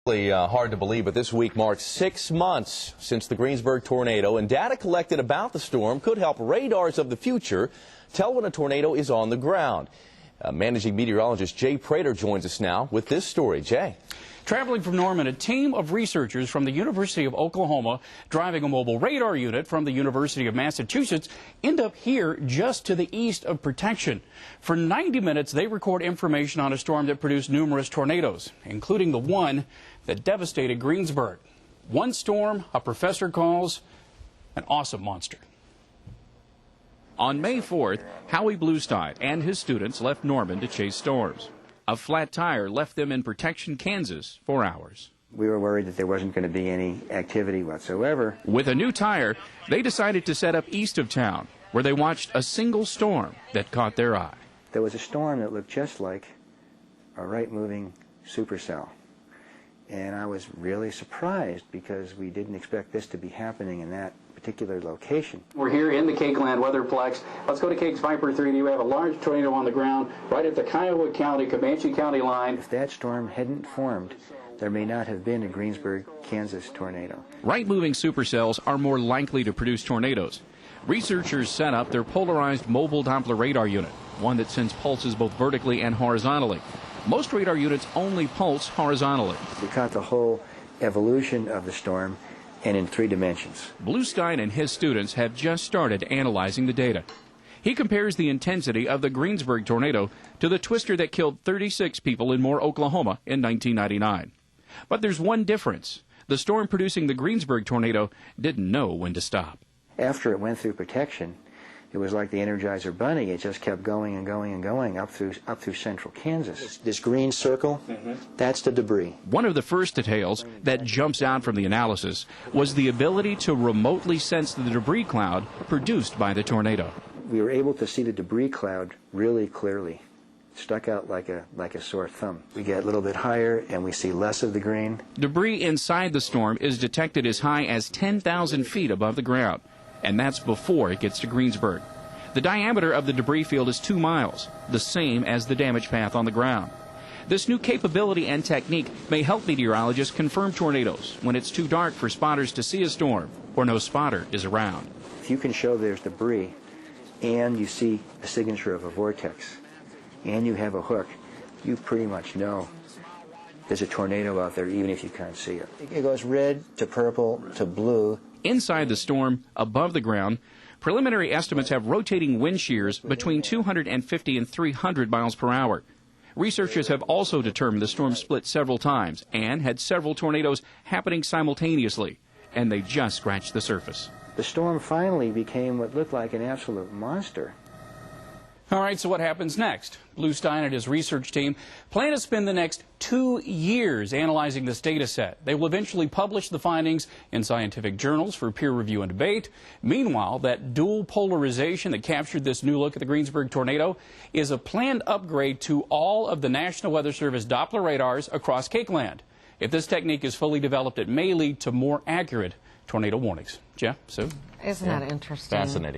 Hard to believe, but this week marks 6 months since the Greensburg tornado, and data collected about the storm could help radars of the future tell when a tornado is on the ground. Managing meteorologist Jay Prater joins us now with this story. Jay. Traveling from Norman, a team of researchers from the University of Oklahoma driving a mobile radar unit from the University of Massachusetts end up here just to the east of Protection. For 90 minutes, they record information on a storm that produced numerous tornadoes, including the one that devastated Greensburg. One storm a professor calls an awesome monster. On May 4th, Howie Bluestein and his students left Norman to chase storms. A flat tire left them in Protection, Kansas for hours. We were worried that there wasn't going to be any activity whatsoever. With a new tire, they decided to set up east of town, where they watched a single storm that caught their eye. There was a storm that looked just like a right-moving supercell. And I was really surprised because we didn't expect this to be happening in that particular location. We're here in the KAKE land weatherplex. Let's go to KAKE's Viper 3D. We have a large tornado on the ground right at the Kiowa County, Comanche County line. If that storm hadn't formed, there may not have been a Greensburg, Kansas tornado. Right-moving supercells are more likely to produce tornadoes. Researchers set up their polarized mobile Doppler radar unit, one that sends pulses both vertically and horizontally. Most radar units only pulse horizontally. We caught the whole evolution of the storm and in 3 dimensions. Bluestein and his students have just started analyzing the data. He compares the intensity of the Greensburg tornado to the twister that killed 36 people in Moore, Oklahoma in 1999. But there's one difference. The storm producing the Greensburg tornado didn't know when to stop. After it went through Protection, it was like the Energizer Bunny. It just kept going and going and going up through central Kansas. This green circle, that's the debris. One of the first details that jumps out from the analysis was the ability to remotely sense the debris cloud produced by the tornado. We were able to see the debris cloud really clearly. It stuck out like a sore thumb. We get a little bit higher and we see less of the green. Debris inside the storm is detected as high as 10,000 feet above the ground, and that's before it gets to Greensburg. The diameter of the debris field is 2 miles, the same as the damage path on the ground. This new capability and technique may help meteorologists confirm tornadoes when it's too dark for spotters to see a storm or no spotter is around. If you can show there's debris and you see a signature of a vortex and you have a hook, you pretty much know there's a tornado out there even if you can't see it. It goes red to purple to blue. Inside the storm, above the ground, preliminary estimates have rotating wind shears between 250 and 300 miles per hour. Researchers have also determined the storm split several times and had several tornadoes happening simultaneously, and they just scratched the surface. The storm finally became what looked like an absolute monster. All right, so what happens next? Bluestein and his research team plan to spend the next 2 years analyzing this data set. They will eventually publish the findings in scientific journals for peer review and debate. Meanwhile, that dual polarization that captured this new look at the Greensburg tornado is a planned upgrade to all of the National Weather Service Doppler radars across KAKE land. If this technique is fully developed, it may lead to more accurate tornado warnings. Jeff, Sue? Isn't that interesting? Fascinating.